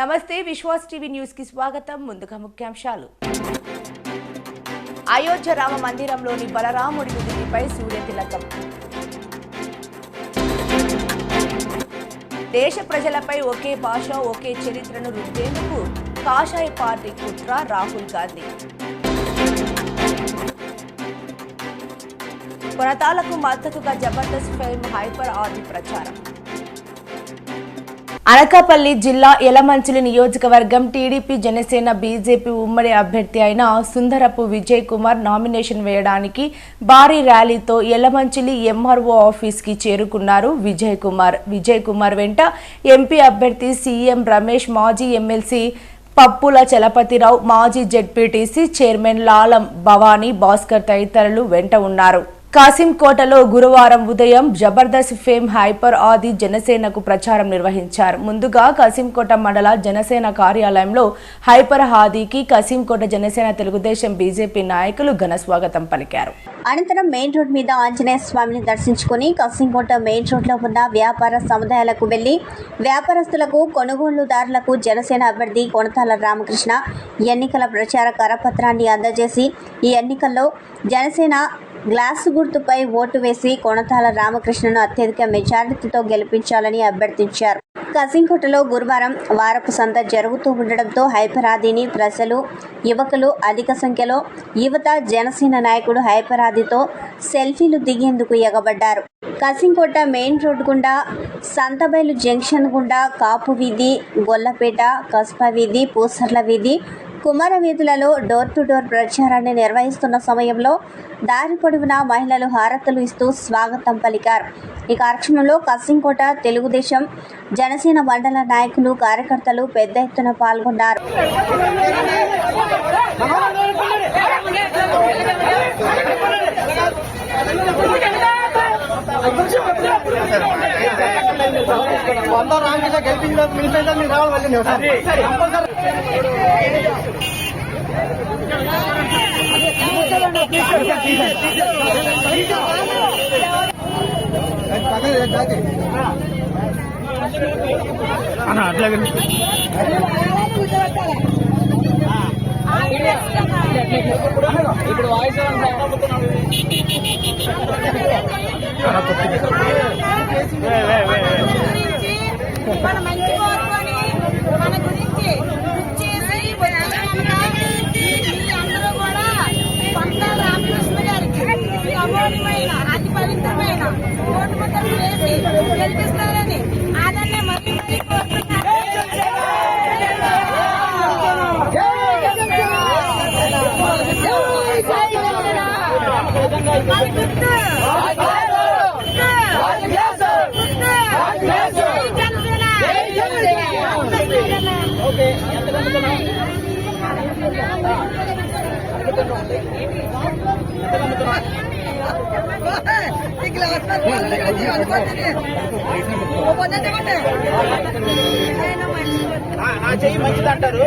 నమస్తే Vishwas TV news కి స్వాగతం. ముందుగా ముఖ్యాంశాలు. అయోధ్య రామ మందిరంలోని బలరాముడి నుదిటిపై సూర్య తిలకం. దేశ ప్రజలపై ఒకే భాష ఒకే చరిత్రను రుద్దేందుకు కాషాయ పార్టీ కుట్ర రాహుల్ గాంధీ. కొనతాలకు మద్దతుగా జబర్దస్త్ ఫిల్మ్ హైపర్ ఆది ప్రచారం. అనకాపల్లి జిల్లా యలమంచిలి నియోజకవర్గం టీడీపీ జనసేన బీజేపీ ఉమ్మడి అభ్యర్థి అయిన సుందరపు విజయ్ కుమార్ నామినేషన్ వేయడానికి భారీ ర్యాలీతో యలమంచిలి ఎంఆర్ఓ ఆఫీస్కి చేరుకున్నారు విజయ్ కుమార్ వెంట ఎంపీ అభ్యర్థి సీఎం రమేష్, మాజీ ఎమ్మెల్సీ పప్పుల చలపతిరావు, మాజీ జెడ్పీటీసీ చైర్మన్ లాలం భవానీ భాస్కర్ తదితరులు వెంట ఉన్నారు. కాసింకోటలో గురువారం ఉదయం జబర్దస్త్ ఫేమ్ హైపర్ ఆది జనసేనకు ప్రచారం నిర్వహించారు. ముందుగా కాసింకోట మండల జనసేన కార్యాలయంలో హైపర్ ఆదికి కాసింకోట జనసేన, తెలుగుదేశం, బీజేపీ నాయకులు ఘన స్వాగతం పలికారు. అనంతరం మెయిన్ రోడ్ మీద ఆంజనేయ స్వామిని దర్శించుకుని కాసింకోట మెయిన్ రోడ్ లో ఉన్న వ్యాపార సముదాయాలకు వెళ్లి వ్యాపారస్తులకు, కొనుగోలుదారులకు జనసేన అభ్యర్థి కొనతాల రామకృష్ణ ఎన్నికల ప్రచార కరపత్రాన్ని అందజేసి ఈ ఎన్నికల్లో జనసేన గ్లాసు గుర్తుపై ఓటు వేసి కొనతాల రామకృష్ణను అత్యధిక మెజారిటీతో గెలిపించాలని అభ్యర్థించారు. కాసింకోటలో గురువారం వారపు సంత జరుగుతూ ఉండడంతో హైపర్ ఆదిని ప్రజలు, యువకులు అధిక సంఖ్యలో యువత జనసేన నాయకుడు హైపర్ ఆదితో సెల్ఫీలు దిగేందుకు ఎగబడ్డారు. కాసింకోట మెయిన్ రోడ్డు గుండా, సంతబైలు జంక్షన్ గుండా, కాపు వీధి, గొల్లపేట, కస్బా వీధి, పూసర్ల వీధి, కుమార వీధులలో డోర్ టు డోర్ ప్రచారాన్ని నిర్వహిస్తున్న సమయంలో దారి పొడవునా మహిళలు హారతులు ఇస్తూ స్వాగతం పలికారు. ఈ కార్యక్రమంలో కాసింకోట తెలుగుదేశం, జనసేన మండల నాయకులు, కార్యకర్తలు పెద్ద ఎత్తున పాల్గొన్నారు. ఇప్పుడు వాయిస్ మన మంచి కోరుకొని మన గురించి చేసి అందరూ కూడా కొనతాల రామకృష్ణ గారికి అమూల్యమైన, అతి పవిత్రమైన ఓటు ముద్రలు వేసి గెలిపిస్తారని ఆదరణ మరీ మరీ కోరుతున్నారు. నా చెయ్యి మంచిది అంటారు.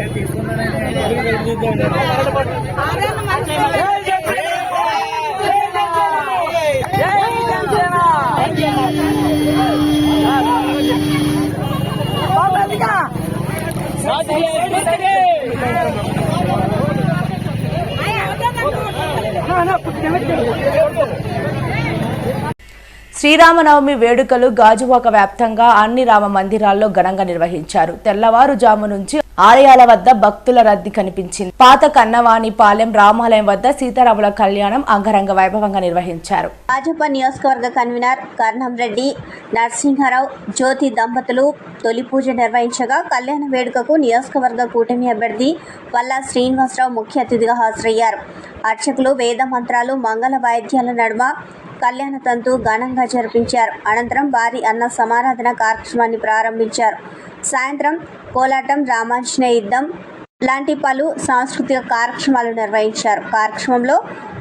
శ్రీరామనవమి వేడుకలు గాజువాక వ్యాప్తంగా అన్ని రామ మందిరాల్లో ఘనంగా నిర్వహించారు. తెల్లవారుజాము నుంచి ఆలయాల వద్ద భక్తుల రద్దీ కనిపించింది. పాత కన్నవాణి పాలెం రామాలయం వద్ద సీతారాముల కళ్యాణం అంగరంగ వైభవంగా నిర్వహించారు. భాజపా నియోజకవర్గ కన్వీనర్ కర్ణం రెడ్డి, నరసింహారావు, జ్యోతి దంపతులు తొలి పూజ నిర్వహించగా కళ్యాణ వేడుకకు నియోజకవర్గ కూటమి అభ్యర్థి వల్లా శ్రీనివాసరావు ముఖ్య అతిథిగా హాజరయ్యారు. అర్చకులు వేద మంత్రాలు, మంగళ వాయిద్యాల నడుమ కళ్యాణ తంతు ఘనంగా జరిపించారు. అనంతరం భారీ అన్న సమారాధన కార్యక్రమాన్ని ప్రారంభించారు. సాయంత్రం కోలాటం, రామాంజనేయ యుద్ధం లాంటి పలు సాంస్కృతిక కార్యక్రమాలు నిర్వహించారు. కార్యక్రమంలో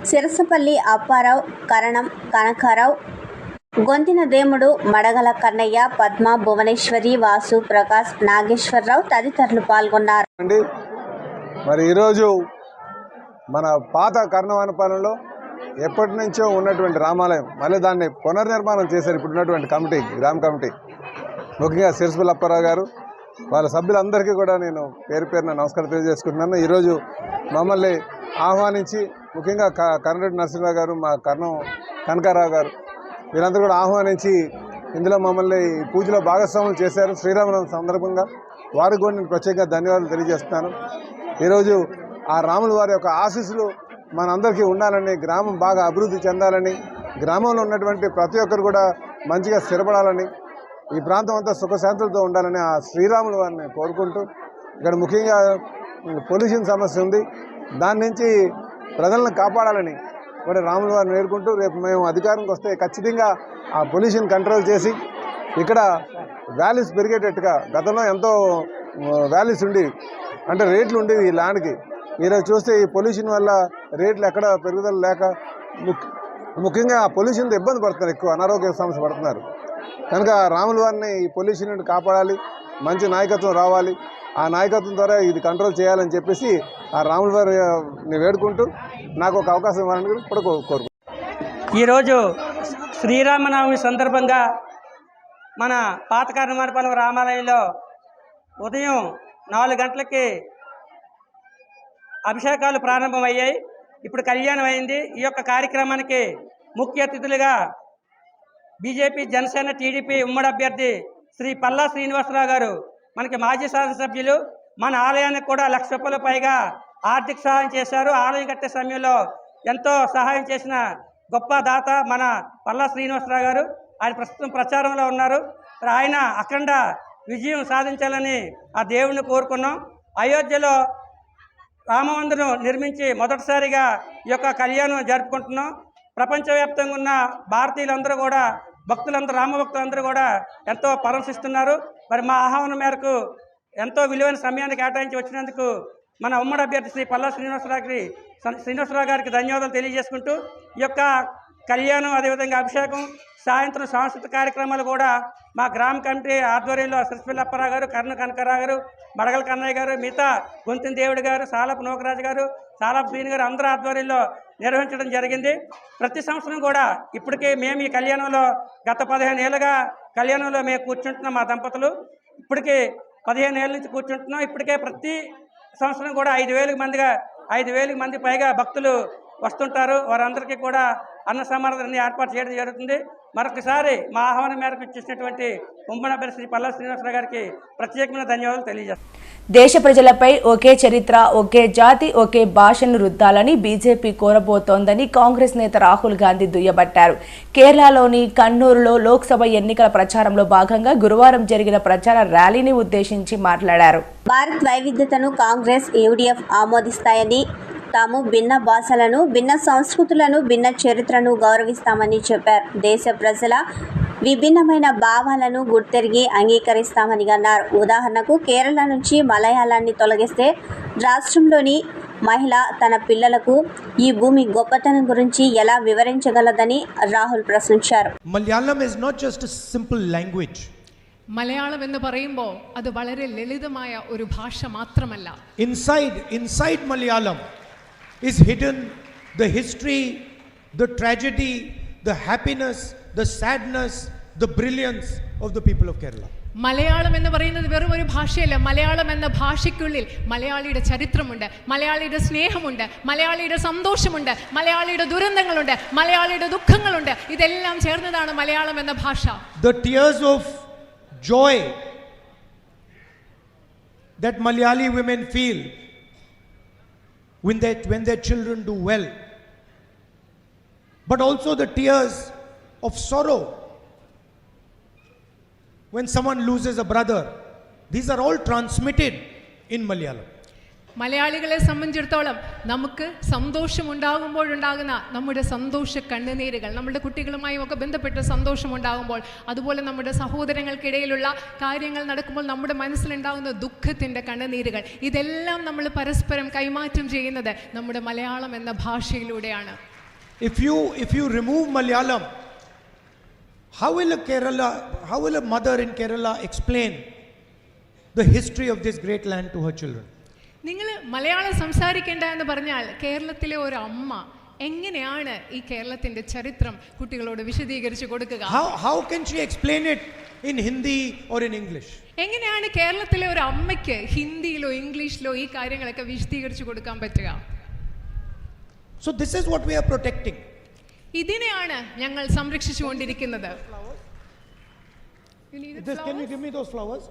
సిరసపల్లి అప్పారావు, కరణం కనకారావు, గొంతిన దేముడు, మడగల కన్నయ్య, పద్మ, భువనేశ్వరి, వాసు, ప్రకాష్, నాగేశ్వరరావు తదితరులు పాల్గొన్నారు. మరి ఈరోజు మన పాత కర్ణవానపాలెంలో ఎప్పటి నుంచో ఉన్నటువంటి రామాలయం మళ్ళీ దాన్ని పునర్నిర్మాణం చేశారు. ఇప్పుడు ఉన్నటువంటి కమిటీ, గ్రామ కమిటీ, ముఖ్యంగా సిరసపల్లి అప్పారావు గారు, వాళ్ళ సభ్యులందరికీ కూడా నేను పేరు పేరున నమస్కారం తెలియజేసుకుంటున్నాను. ఈరోజు మమ్మల్ని ఆహ్వానించి ముఖ్యంగా కర్ణరెడ్డి నరసింహరావు గారు, మా కనకారావు గారు వీరందరూ కూడా ఆహ్వానించి ఇందులో మమ్మల్ని పూజలో భాగస్వాములు చేశారు. శ్రీరామనవమి సందర్భంగా వారికి కూడా నేను ప్రత్యేకంగా ధన్యవాదాలు తెలియజేస్తున్నాను. ఈరోజు ఆ రాముల వారి యొక్క ఆశీస్సులు మనందరికీ ఉండాలని, గ్రామం బాగా అభివృద్ధి చెందాలని, గ్రామంలో ఉన్నటువంటి ప్రతి ఒక్కరు కూడా మంచిగా స్థిరపడాలని, ఈ ప్రాంతం అంతా సుఖశాంతులతో ఉండాలని ఆ శ్రీరాముల వారిని కోరుకుంటూ, ఇక్కడ ముఖ్యంగా పొల్యూషన్ సమస్య ఉంది, దాని నుంచి ప్రజలను కాపాడాలని కూడా రాముల వారిని వేడుకుంటూ, రేపు మేము అధికారంకి వస్తే ఖచ్చితంగా ఆ పొల్యూషన్ కంట్రోల్ చేసి ఇక్కడ వ్యాలీస్ పెరిగేటట్టుగా, గతంలో ఎంతో వ్యాలీస్ ఉండి అంటే రేట్లు ఉండేవి ఈ ల్యాండ్కి, ఈరోజు చూస్తే ఈ పొల్యూషన్ వల్ల రేట్లు ఎక్కడ పెరుగుదల లేక ముఖ్యంగా ఆ పొల్యూషన్తో ఇబ్బంది పడుతున్నారు, ఎక్కువ అనారోగ్య సమస్య పడుతున్నారు. కనుక రాముల వారిని ఈ పొల్యూషన్ నుండి కాపాడాలి, మంచి నాయకత్వం రావాలి, ఆ నాయకత్వం ద్వారా ఇది కంట్రోల్ చేయాలని చెప్పేసి ఆ రాముల వారిని వేడుకుంటూ నాకు ఒక అవకాశం ఇవ్వాలని కూడా కోరుకుంటున్నాను. ఈరోజు శ్రీరామనవమి సందర్భంగా మన పాత కర్ణమానపాలెం రామాలయంలో ఉదయం 4 గంటలకి అభిషేకాలు ప్రారంభమయ్యాయి. ఇప్పుడు కళ్యాణం అయింది. ఈ యొక్క కార్యక్రమానికి ముఖ్య అతిథులుగా బీజేపీ, జనసేన, టీడీపీ ఉమ్మడి అభ్యర్థి శ్రీ పల్లా శ్రీనివాసరావు గారు, మనకి మాజీ శాసనసభ్యులు, మన ఆలయానికి కూడా 1,00,000 రూపాయల పైగా ఆర్థిక సహాయం చేశారు. ఆలయం కట్టే సమయంలో ఎంతో సహాయం చేసిన గొప్ప దాత మన పల్లా శ్రీనివాసరావు గారు. ఆయన ప్రస్తుతం ప్రచారంలో ఉన్నారు. ఆయన అఖండ విజయం సాధించాలని ఆ దేవుణ్ణి కోరుకున్నాం. అయోధ్యలో రామమందిరం నిర్మించి మొదటిసారిగా ఈ యొక్క కళ్యాణం జరుపుకుంటున్నాం. ప్రపంచవ్యాప్తంగా ఉన్న భారతీయులందరూ కూడా, భక్తులందరూ, రామభక్తులందరూ కూడా ఎంతో పరవశిస్తున్నారు. మరి మా ఆహ్వానం మేరకు ఎంతో విలువైన సమయాన్ని కేటాయించి వచ్చినందుకు మన ఉమ్మడి అభ్యర్థి శ్రీ పల్లా శ్రీనివాసరావు గారికి ధన్యవాదాలు తెలియజేసుకుంటూ, ఈ యొక్క కళ్యాణం, అదేవిధంగా అభిషేకం, సాయంత్రం సాంస్కృతిక కార్యక్రమాలు కూడా మా గ్రామ కమిటీ ఆధ్వర్యంలో సిరిసిపల్లి అప్పారావు గారు, కనకారావు గారు, మడగల కన్నయ్య గారు, మిగతా గొంతిన దేవుడి గారు, సాలపు నోకరాజు గారు, సాలపు శ్రీని గారు అందరూ ఆధ్వర్యంలో నిర్వహించడం జరిగింది. ప్రతి సంవత్సరం కూడా ఇప్పటికే మేము ఈ కళ్యాణంలో గత 15 ఏళ్ళుగా కళ్యాణంలో మేము కూర్చుంటున్నాం. మా దంపతులు ఇప్పటికే 15 ఏళ్ళ నుంచి కూర్చుంటున్నాం. ఇప్పటికే ప్రతి సంవత్సరం కూడా 5,000 మంది పైగా భక్తులు వస్తుంటారు. వారందరికీ కూడా అన్న సమారాధనని ఏర్పాటు చేయడం జరుగుతుంది. మరొకసారి మా ఆహ్వానం మేరకు ఇచ్చేసినటువంటి ఉమ్మడి అభ్యర్థి శ్రీ పల్లా శ్రీనివాసరావు గారికి ప్రత్యేకమైన ధన్యవాదాలు తెలియజేస్తాను. దేశ ప్రజలపై ఒకే చరిత్ర, ఒకే జాతి, ఒకే భాషను రుద్దాలని బీజేపీ కోరబోతోందని కాంగ్రెస్ నేత రాహుల్ గాంధీ దుయ్యబట్టారు. కేరళలోని కన్నూరులో లోక్సభ ఎన్నికల ప్రచారంలో భాగంగా గురువారం జరిగిన ప్రచార ర్యాలీని ఉద్దేశించి మాట్లాడారు. భారత్ వైవిధ్యతను కాంగ్రెస్, యూడీఎఫ్ ఆమోదిస్తాయని, తాము భిన్న భాషలను, భిన్న సంస్కృతులను, భిన్న చరిత్రను గౌరవిస్తామని చెప్పారు. దేశ ప్రజల విభిన్నమైన భావాలను గుర్తెరిగి అంగీకరిస్తామని అన్నారు. ఉదాహరణకు కేరళ నుంచి మలయాళాన్ని తొలగిస్తే రాష్ట్రంలోని మహిళ తన పిల్లలకు ఈ భూమి గొప్పతనం గురించి ఎలా వివరించగలదని రాహుల్ ప్రశ్నించారు. Malayalam is not just a simple language. Malayalam എന്ന് പറയുമ്പോൾ അത് വളരെ ലളിതമായ ഒരു ഭാഷ മാത്രമല്ല. Inside Malayalam is hidden the history, the tragedy, the happiness, the sadness, the brilliance of the people of Kerala. Malayalam എന്ന് പറയുന്നത് വെറും ഒരു ഭാഷയല്ല. മലയാളം എന്ന ഭാഷയ്ക്കുള്ളിൽ മലയാളിയുടെ ചരിത്രമുണ്ട്, മലയാളിയുടെ സ്നേഹമുണ്ട്, മലയാളിയുടെ സന്തോഷമുണ്ട്, മലയാളിയുടെ ദുരന്തങ്ങളുണ്ട്, മലയാളിയുടെ ദുഃഖങ്ങളുണ്ട്. ഇതെല്ലാം ചേർന്നതാണ് മലയാളം എന്ന ഭാഷ. The tears of joy that Malayali women feel when their children do well, but also the tears of sorrow when someone loses a brother. These are all transmitted in Malayalam. മലയാളികളെ സംബന്ധിച്ചിടത്തോളം നമുക്ക് സന്തോഷമുണ്ടാകുമ്പോഴുണ്ടാകുന്ന നമ്മുടെ സന്തോഷ കണ്ണുനീരുകൾ, നമ്മുടെ കുട്ടികളുമായും ഒക്കെ ബന്ധപ്പെട്ട സന്തോഷമുണ്ടാകുമ്പോൾ, അതുപോലെ നമ്മുടെ സഹോദരങ്ങൾക്കിടയിലുള്ള കാര്യങ്ങൾ നടക്കുമ്പോൾ നമ്മുടെ മനസ്സിലുണ്ടാകുന്ന ദുഃഖത്തിൻ്റെ കണ്ണുനീരുകൾ, ഇതെല്ലാം നമ്മൾ പരസ്പരം കൈമാറ്റം ചെയ്യുന്നത് നമ്മുടെ മലയാളം എന്ന ഭാഷയിലൂടെയാണ്. If you remove Malayalam, how will a mother in Kerala explain the history of this great land to her children? നിങ്ങൾ മലയാളം സംസാരിക്കേണ്ട എന്ന് പറഞ്ഞാൽ കേരളത്തിലെ ഒരു അമ്മ എങ്ങനെയാണ് ഈ കേരളത്തിന്റെ ചരിത്രം കുട്ടികളോട് വിശദീകരിച്ച് കൊടുക്കുക? How can she explain it in Hindi or in English? എങ്ങനെയാണ് കേരളത്തിലെ ഒരു അമ്മയ്ക്ക് ഹിന്ദിയിലോ ഇംഗ്ലീഷിലോ ഈ കാര്യങ്ങളൊക്കെ വിശദീകരിച്ച് കൊടുക്കാൻ പറ്റുക? So this is what we are protecting. ഇതിനെയാണ് ഞങ്ങൾ സംരക്ഷിച്ചുകൊണ്ടിരിക്കുന്നത്. Can you give me those flowers?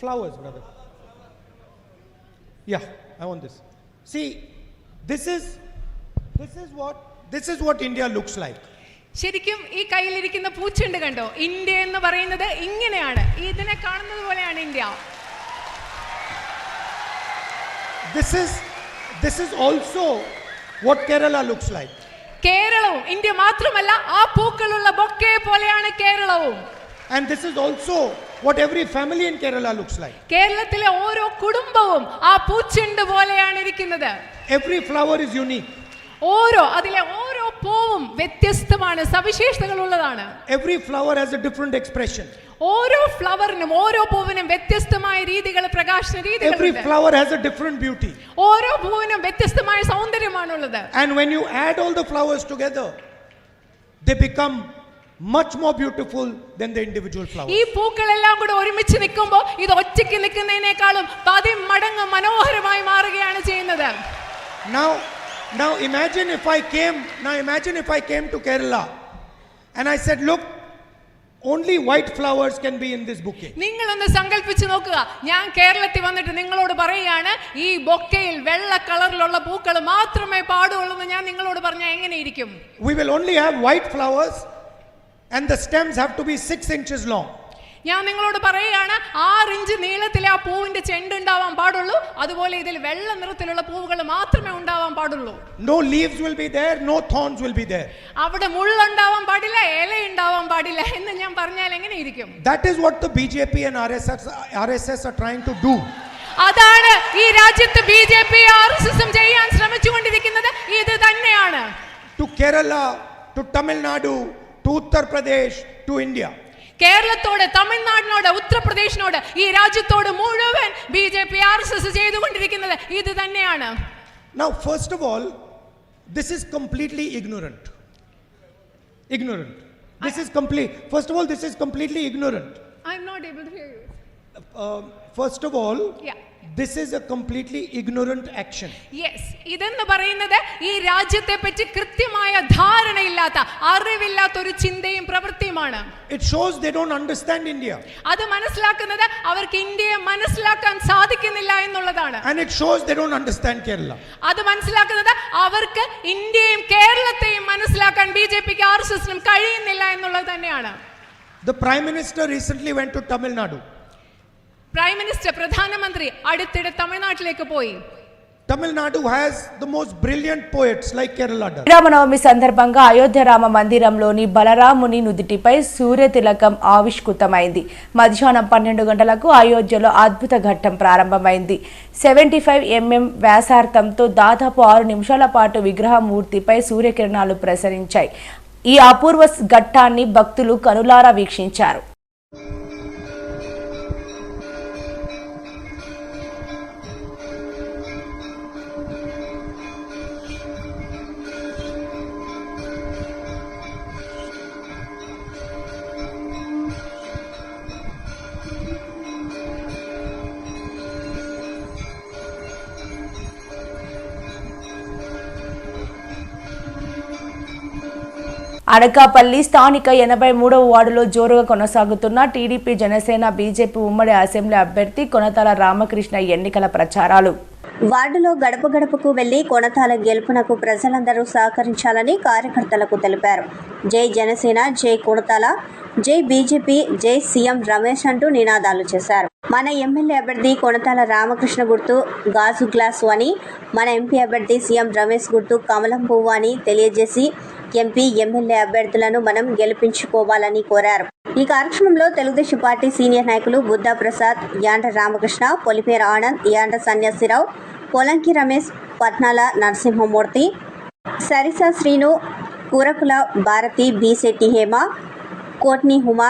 Flowers, brother. Yeah, I want this. See, this is what India looks like. ശരിക്കും ഈ കയ്യിലിരിക്കുന്ന പൂച്ചെണ്ട് കണ്ടോ? ഇന്ത്യ എന്ന് പറയുന്നത് ഇങ്ങനെയാണ്. ഇതിനെ കാണുന്നത് പോലെയാണ് India. This is also what Kerala looks like. കേരളവും ഇന്ത്യ മാത്രമല്ല, ആ പൂക്കളുള്ള ബൊക്കെ പോലെയാണ് കേരളവും. And this is also what every family in Kerala looks like. കേരളത്തിലെ ഓരോ കുടുംബവും ആ പൂച്ചെണ്ട് പോലെയാണ് ഇരിക്കുന്നത്. Every flower is unique. അതിലെ ഓരോ പൂവും വ്യത്യസ്തമാണ്, സവിശേഷതകളുള്ളതാണ്. Every flower has a different expression. ഓരോ ഫ്ലവറിനും ഓരോ പൂവിനും വ്യത്യസ്തമായ രീതികൾ, പ്രകാശന രീതികൾ. Every flower has a different beauty. ഓരോ പൂവിനും വ്യത്യസ്തമായ സൗന്ദര്യമാണുള്ളത്. And when you add all the flowers together, they become much more beautiful than the individual flowers. ഈ പൂക്കളെല്ലാം കൂടെ ഒരുമിച്ച് നിൽക്കുമ്പോൾ ഇത് ഒറ്റയ്ക്ക് നിൽക്കുന്നതിനേക്കാളും 10 മടങ്ങ് മനോഹരമായി മാറുകയാണ് ചെയ്യുന്നത്. Now imagine if I came to Kerala and I said, look, only white flowers can be in this bouquet. നിങ്ങളൊന്ന് സങ്കല്പിച്ച് നോക്കുക, ഞാൻ കേരളത്തിൽ വന്നിട്ട് നിങ്ങളോട് പറയുകയാണ് ഈ ബൊക്കയിൽ വെള്ള കളറിലുള്ള പൂക്കൾ മാത്രമേ പാടുള്ളൂ എന്ന് ഞാൻ നിങ്ങളോട് പറഞ്ഞാൽ എങ്ങനെയിരിക്കും? We will only have white flowers and the stems have to be 6 inches long. ഞാൻ നിങ്ങളോട് പറയുകയാണ് 6 ഇഞ്ച് നീളത്തിലെ ആ പൂവിന്റെ ചെണ്ട് ഉണ്ടാവാൻ പാടുള്ളൂ. അതുപോലെ ഇതിൽ വെള്ള നിറത്തിലുള്ള പൂവുകൾ മാത്രമേ ഉണ്ടാവാൻ പാടുള്ളൂ. No leaves will be there, no thorns will be there. അവിടെ മുള്ളുണ്ടാവാൻ പാടില്ല, ഇല ഉണ്ടാവാൻ പാടില്ല എന്ന് ഞാൻ പറഞ്ഞാൽ എങ്ങനെയിരിക്കും? That is what the BJP and RSS are trying to do. അതാണ് ഈ രാജ്യത്ത് BJP RSS ചെയ്യാൻ ശ്രമിച്ചുകൊണ്ടിരിക്കുന്നത്. ഇത് തന്നെയാണ്. To Kerala, to Tamil Nadu, to Uttar Pradesh, to India. കേരളത്തോട്, തമിഴ്നാടിനോട്, ഉത്തർപ്രദേശിനോട്, ഈ രാജ്യത്തോട് മുഴുവൻ BJP RSS ചെയ്തുകൊണ്ടിരിക്കുന്നത് ഇത് തന്നെയാണ്. Now, first of all, this is completely ignorant. This is completely ignorant. I'm not able to hear you. First of all, Yeah. this is a completely ignorant action. Yes, ഇതെന്ന് പറയുന്നത് ഈ രാജ്യത്തെ പറ്റി കൃത്യമായ ധാരണയില്ലാത്ത, അറിവില്ലാത്ത ഒരു ചിന്തയും പ്രവൃത്തിയുമാണ്. It shows they don't understand India. അത് മനസ്സിലാക്കുന്നത് അവർക്ക് ഇന്ത്യയെ മനസ്സിലാക്കാൻ സാധിക്കുന്നില്ല എന്നുള്ളതാണ്. And it shows they don't understand Kerala. അത് മനസ്സിലാക്കുന്നത് അവർക്ക് ഇന്ത്യയും കേരളത്തെയും മനസ്സിലാക്കാൻ BJPക്ക് RSSനും കഴിയുന്നില്ല എന്നുള്ളത് തന്നെയാണ്. The Prime Minister recently went to Tamil Nadu. Prime minister, പ്രധാനമന്ത്രി അടുത്തിടെ തമിഴ്നാട്ടിലേക്ക് പോയി. Tamil Nadu has the most brilliant poets like Kerala does. Sri Rama Navami సందర్భంగా అయోధ్య రామ మందిరంలోని బలరాముని నుదిటిపై సూర్య తిలకం ఆవిష్కృతమైంది. మధ్యాహ్నం 12 గంటలకు అయోధ్యలో అద్భుత ఘట్టం ప్రారంభమైంది. 75 mm వ్యాసార్థంతో దాదాపు 6 నిమిషాల పాటు విగ్రహమూర్తిపై సూర్యకిరణాలు ప్రసరించాయి. ఈ అపూర్వ ఘట్టాన్ని భక్తులు కనులారా వీక్షించారు. అనకాపల్లి స్థానిక 83వ వార్డులో జోరుగా కొనసాగుతున్న టీడీపీ జనసేన బీజేపీ ఉమ్మడి అసెంబ్లీ అభ్యర్థి కొనతాల రామకృష్ణ ఎన్నికల ప్రచారాలు. వార్డులో గడప గడపకు వెళ్లి కొనతాల గెలుపునకు ప్రజలందరూ సహకరించాలని కార్యకర్తలకు తెలిపారు. జై జనసేన, జై కొనతాల, జై బీజేపీ, జై సీఎం రమేష్ అంటూ నినాదాలు చేశారు. మన ఎమ్మెల్యే అభ్యర్థి కొనతాల రామకృష్ణ గుర్తు గాజు గ్లాసు అని, మన ఎంపీ అభ్యర్థి సీఎం రమేష్ గుర్తు కమలం పువ్వు అని తెలియజేసి ఎంపీ, ఎమ్మెల్యే అభ్యర్థులను మనం గెలిపించుకోవాలని కోరారు. ఈ కార్యక్రమంలో తెలుగుదేశం పార్టీ సీనియర్ నాయకులు బుద్ధా ప్రసాద్, యాండ్ర రామకృష్ణ, పొలిపేర ఆనంద్, యాండ్ర సన్యాసిరావు, పోలంకి రమేష్, పట్నాల నరసింహమూర్తి, సరిసా శ్రీను, కూరకుల భారతి, బీశెట్టి హేమ, కోట్ని హుమా,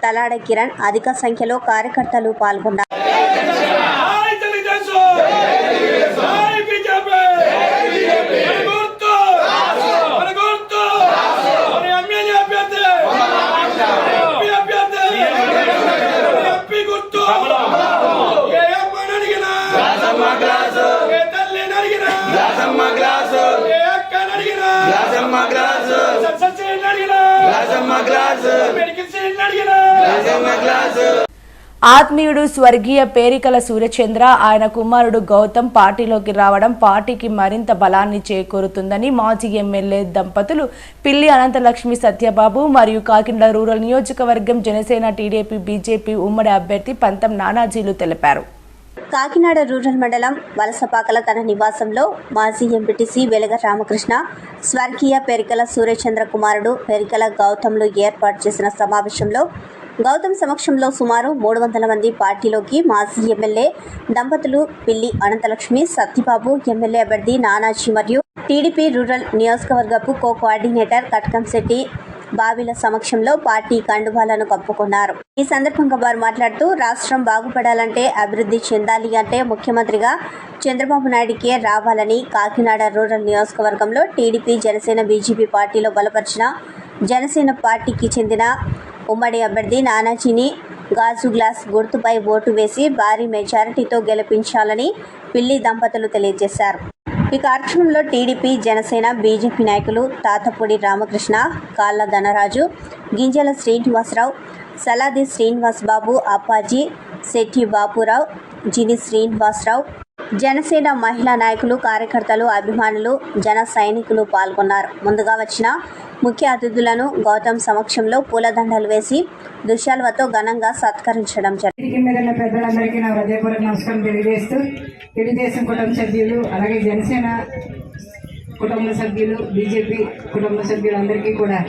తలాడ కిరణ్ అధిక సంఖ్యలో కార్యకర్తలు పాల్గొన్నారు. జై తెలుగుదేశం, జై బీజేపీ, జై బీజేపీ, ఆత్మీయుడు స్వర్గీయ పేరికల సూర్యచంద్ర ఆయన కుమారుడు గౌతమ్ పార్టీలోకి రావడం పార్టీకి మరింత బలాన్ని చేకూరుతుందని మాజీ ఎమ్మెల్యే దంపతులు పిల్లి అనంతలక్ష్మి సత్యబాబు మరియు కాకినాడ రూరల్ నియోజకవర్గం జనసేన టీడీపీ బీజేపీ ఉమ్మడి అభ్యర్థి పంతం నానాజీలు తెలిపారు. కాకినాడ రూరల్ మండలం వలసపాకల తన నివాసంలో మాజీ ఎంపీటీసీ వెలగ రామకృష్ణ, స్వర్గీయ పెరికల సూర్యచంద్ర కుమారుడు పెరికల గౌతమ్లు ఏర్పాటు చేసిన సమావేశంలో గౌతమ్ సమక్షంలో సుమారు 300 మంది పార్టీలోకి మాజీ ఎమ్మెల్యే దంపతులు పిల్లి అనంతలక్ష్మి సత్యబాబు, ఎమ్మెల్యే అభ్యర్థి నానాజీ మరియు టీడీపీ రూరల్ నియోజకవర్గపు కోఆర్డినేటర్ కట్కంశెట్టి బావిల సమక్షంలో పార్టీ కండువాలను కప్పుకున్నారు. ఈ సందర్భంగా వారు మాట్లాడుతూ రాష్ట్రం బాగుపడాలంటే, అభివృద్ధి చెందాలి అంటే ముఖ్యమంత్రిగా చంద్రబాబు నాయుడికే రావాలని కాకినాడ రూరల్ నియోజకవర్గంలో టీడీపీ, జనసేన, బీజేపీ పార్టీలో బలపరిచిన జనసేన పార్టీకి చెందిన ఉమ్మడి అభ్యర్థి నానాజీని గాజు గ్లాస్ గుర్తుపై ఓటు వేసి భారీ మెజారిటీతో గెలిపించాలని పిల్లి దంపతులు తెలియజేశారు. ఈ కార్యక్రమంలో టీడీపీ, జనసేన, బీజేపీ నాయకులు తాతపూడి రామకృష్ణ, కాళ్ళ ధనరాజు, గింజల శ్రీనివాసరావు, సలాది శ్రీనివాస్ బాబు, అప్పాజీ, శెట్టి బాపురావు, జిని శ్రీనివాసరావు, జనసేన మహిళా నాయకులు, కార్యకర్తలు, అభిమానులు, జన సైనికులు పాల్గొన్నారు. ముందుగా వచ్చిన ముఖ్య అతిథులను గౌతమ్ సమక్షంలో పూలదండలు వేసి దుశ్శాలువతో ఘనంగా సత్కరించడం జరిగింది. పెద్దలందరికీ నా హృదయపూర్వక నమస్కారం తెలియజేస్తూ, తెలుగుదేశం కుటుంబ సభ్యులు, అలాగే జనసేన కుటుంబ సభ్యులు, బీజేపీ కుటుంబ సభ్యులందరికీ కూడా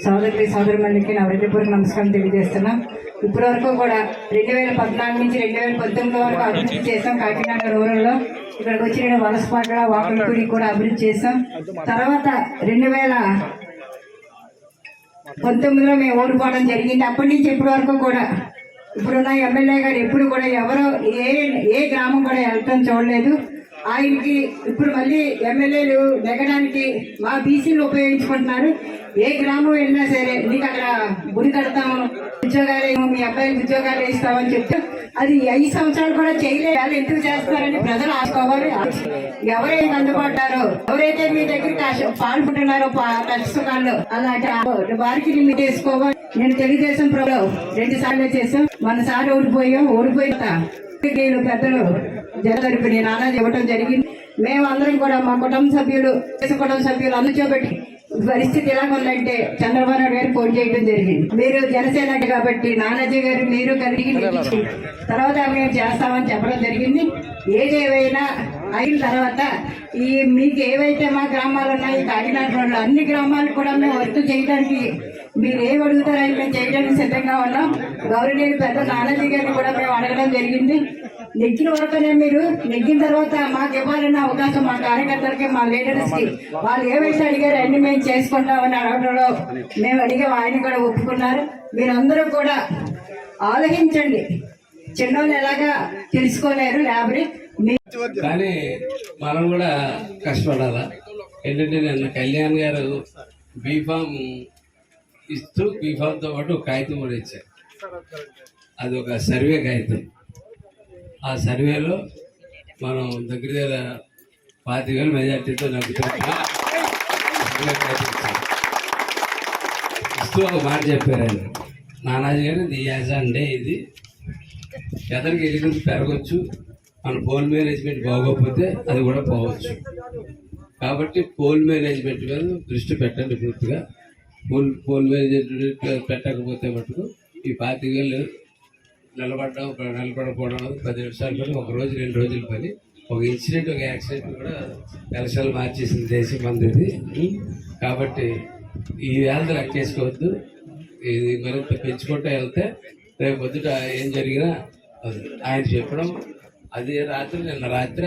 సోదరులకి నా హృదయపూర్వక నమస్కారం తెలియజేస్తున్నాం. ఇప్పటి వరకు కూడా 2014 నుంచి 2019 వరకు అభివృద్ధి చేసాం. కాకినాడ రూరల్లో ఇక్కడికి వచ్చి నేను వలసపాకల వాకలపూడి కూడా అభివృద్ధి చేసాం. తర్వాత 2019లో మేము ఓడిపోవడం జరిగింది. అప్పటి నుంచి ఇప్పటి వరకు కూడా ఇప్పుడున్న ఎమ్మెల్యే గారు ఎప్పుడు కూడా ఎవరో ఏ గ్రామం కూడా వెళ్ళటం చూడలేదు. ఆయనకి ఇప్పుడు మళ్ళీ ఎమ్మెల్యేలు నెగ్గడానికి మా బీసీలు ఉపయోగించుకుంటున్నారు. ఏ గ్రామం వెళ్ళినా సరే నీకు అక్కడ గుడి కడతాము, ఉద్యోగాలు మీ అబ్బాయికి ఉద్యోగాలు ఇస్తామని చెప్తే అది 5 సంవత్సరాలు కూడా చేయలేదు. వాళ్ళు ఎందుకు చేస్తారని ప్రజలు ఆడుకోవాలి. ఎవరైతే అందుబాటారో, ఎవరైతే మీ దగ్గరికి పాల్గొంటున్నారో కష్టకాల్లో అలాంటి వారికి మీరు చేసుకోవాలి. నేను తెలుగుదేశం ప్రభుత్వం 2 సార్లు చేసాం. మనసారి ఓడిపోయిన పెద్దలు జనతరపుని నానాజీ ఇవ్వటం జరిగింది. మేము అందరం కూడా మా కుటుంబ సభ్యులు అందుచోబెట్టి పరిస్థితి ఎలా ఉందంటే చంద్రబాబు నాయుడు గారు ఫోన్ చేయడం జరిగింది. మీరు జనసేన కాబట్టి నానాజీ గారు మీరు కలిగి తర్వాత మేము చేస్తామని చెప్పడం జరిగింది. ఏదేమైనా అయిన తర్వాత మీకు ఏవైతే మా గ్రామాలు ఉన్నాయి కాకినాడలో అన్ని గ్రామాలు కూడా మేము వర్క్ చేయడానికి మీరు ఏం అడుగుతారని మేము చేయడానికి సిద్ధంగా ఉన్నాం. గౌరవనీయులు పెద్ద నానాజీ గారిని కూడా మేము అడగడం జరిగింది. నెగ్గిన వరకునే మీరు నెగ్గిన తర్వాత మాకు ఇవ్వాలన్న అవకాశం మా కార్యకర్తలకి, మా లీడర్స్కి వాళ్ళు ఏవైతే అడిగారో అన్ని మేము చేసుకుంటామని అడగడంలో మేము అడిగాం. ఆయన కూడా ఒప్పుకున్నారు. మీరందరూ కూడా ఆలోచించండి. చిన్నోళ్ళు ఎలాగా తెలుసుకోలేరు ల్యాబ్రీ, కానీ మనం కూడా కష్టపడాలా. ఏంటంటే నిన్న కళ్యాణ్ గారు బీఫామ్ ఇస్తూ బీఫామ్తో పాటు ఒక కాగితం కూడా ఇచ్చారు. అది ఒక సర్వే కాగితం. ఆ సర్వేలో మనం దగ్గర 25,000 మెజార్టీతో నగ్గుతున్నాం. ఇస్తూ ఒక మాట చెప్పారు ఆయన, నానాజీ గారు, ఇది యాజ్ అంటే ఇది ఎదరికి ఎదుగుతూ పెరగచ్చు, మన పోల్ మేనేజ్మెంట్ బాగోకపోతే అది కూడా పోవచ్చు. కాబట్టి పోల్ మేనేజ్మెంట్ మీద దృష్టి పెట్టండి పూర్తిగా. పోల్ మేనేజ్మెంట్ పెట్టకపోతే మటుకు ఈ 25,000 నిలబడకపోవడం 10 నిమిషాల పని, 1 రోజు 2 రోజుల పని. ఒక ఇన్సిడెంట్, ఒక యాక్సిడెంట్ కూడా ఎలక్షన్లు మార్చేసింది దేశం మంది. కాబట్టి ఈ వేళ లెక్కేసుకోవద్దు. ఇది మరింత పెంచుకుంటూ వెళ్తే రేపు పొద్దుట ఏం జరిగినా ఆయన చెప్పడం. అదే రాత్రి, నిన్న రాత్రి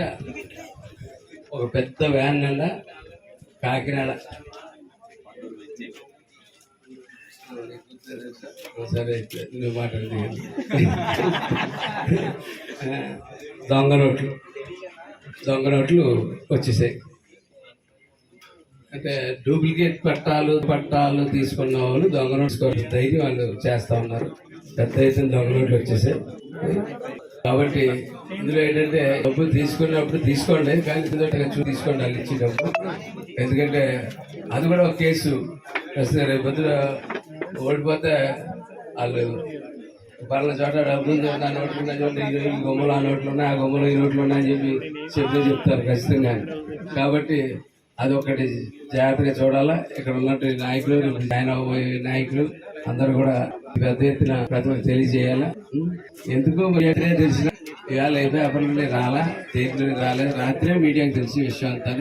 ఒక పెద్ద వ్యాన్ నిండా కాకినాడ సరే నువ్వు మాట్లాడదు దొంగ నోట్లు వచ్చేసాయి. అంటే డూప్లికేట్ పట్టాలు తీసుకున్న వాళ్ళు దొంగ నోట్స్ ధైర్యం వాళ్ళు చేస్తా ఉన్నారు. పెద్ద ఎత్తున దొంగ నోట్లు వచ్చేసాయి. కాబట్టి ఇందులో ఏంటంటే డబ్బులు తీసుకున్నప్పుడు తీసుకోండి, కానీ తీసుకోండి వాళ్ళు ఇచ్చి డబ్బు. ఎందుకంటే అది కూడా ఒక కేసు వస్తుంది. రేపు పొద్దున ఓడిపోతే వాళ్ళు పలానా చోట డబ్బులు నా నోట్లు ఉన్నాయి, ఈ గుమ్మలు ఆ నోట్లు ఉన్నాయి, ఆ గుమ్మలు ఈ నోట్లు ఉన్నాయని చెప్పి చెప్తారు ఖచ్చితంగా. కాబట్టి అదొకటి జాగ్రత్తగా చూడాలా. ఇక్కడ ఉన్నట్టు నాయకులు, ఆయన నాయకులు అందరూ కూడా పెద్ద ఎత్తున ప్రతి ఒక్కరు తెలియజేయాలా. ఎందుకో తెలిసిన ఇవాళ పేపర్లోనే రాలా, దేంట్లోనే రాలేదు. రాత్రే మీడియాకి తెలిసి విషయం అంతా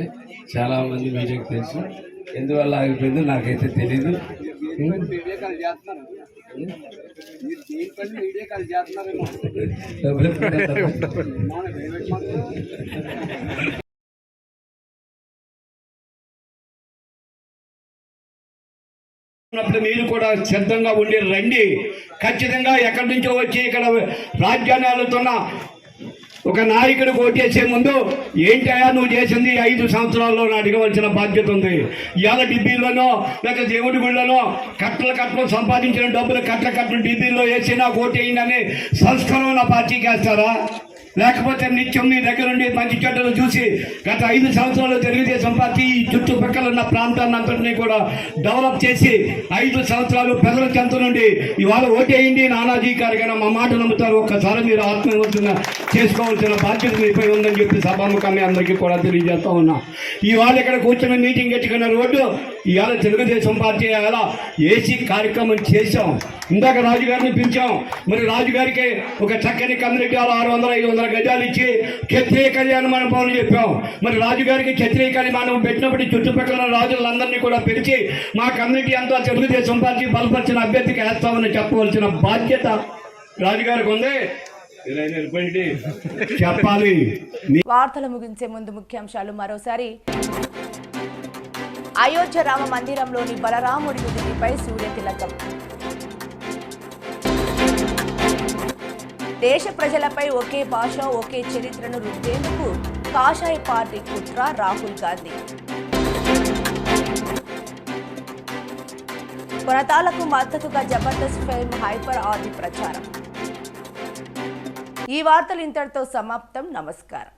చాలా మంది మీడియాకి తెలుసు. ఎందువల్ల ఆగిపోయిందో నాకైతే తెలీదు. మీరు కూడా సిద్ధంగా ఉండి రండి. ఖచ్చితంగా ఎక్కడి నుంచో వచ్చి ఇక్కడ రాజ్యాన్ని వెళ్తున్న ఒక నాయకుడికి ఓటేసే ముందు ఏంటయా నువ్వు చేసింది 5 సంవత్సరాల్లో అడగవలసిన బాధ్యత ఉంది. ఇవాళ డిబ్బీల్లోనో లేక దేవుడి గుళ్ళలో కట్టలు సంపాదించిన డబ్బులు కట్టలు డిబ్బీల్లో వేసి నాకు ఓటేయండి అనే సంస్కరణ పార్టీకి వేస్తారా? లేకపోతే నిత్యం మీ దగ్గర నుండి మంచి చెడ్డలు చూసి గత 5 సంవత్సరాలు తెలుగుదేశం పార్టీ ఈ చుట్టుపక్కల ఉన్న ప్రాంతాన్ని అంతటినీ కూడా డెవలప్ చేసి 5 సంవత్సరాలు ప్రజల చెంత నుండి ఇవాళ ఓటేయండి నానాజీ గారికైనా మా మాట నమ్ముతారు. ఒక్కసారి మీరు ఆత్మవిమర్శన చేసుకోవాల్సిన బాధ్యత మీపై ఉందని చెప్పి సభాముఖంగా అందరికీ కూడా తెలియజేస్తా ఉన్నా. ఇవాళ ఇక్కడ కూర్చొని మీటింగ్ ఎట్టుకున్న రోడ్డు ఇవాళ తెలుగుదేశం పార్టీ అలా ఏసీ కార్యక్రమం చేశాం. ఇందాక రాజుగారిని పిలిచాం. మరి రాజుగారికి ఒక చక్కని కమ్యూనిటీ 600-500 గజాలు ఇచ్చి క్షత్రియ కళ్యాణ మండపం చెప్పాం. మరి రాజుగారికి క్షత్రియ కళ్యాణం పెట్టినప్పుడు చుట్టుపక్కల రాజులందరినీ కూడా పిలిచి మా కమ్యూనిటీ అంతా తెలుగుదేశం పార్టీ బలపరిచిన అభ్యర్థికి వేస్తామని చెప్పవలసిన బాధ్యత రాజుగారికి ఉంది. చెప్పాలి. వార్తలు ముగించే ముందు ముఖ్యాంశాలు మరోసారి. అయోధ్య రామ మందిరంలోని బలరాముడి నుదిటిపై సూర్యతిలకం. దేశ ప్రజలపై ఒకే భాష ఒకే చరిత్రను రుద్దేందుకు కాషాయ పార్టీ కుట్ర రాహుల్ గాంధీ. కొనతాలకు మద్దతుగా జబర్దస్త్ ఫిల్మ్ హైపర్ ఆది ప్రచారం. ఈ వార్తలు ఇంతటితో సమాప్తం. నమస్కారం.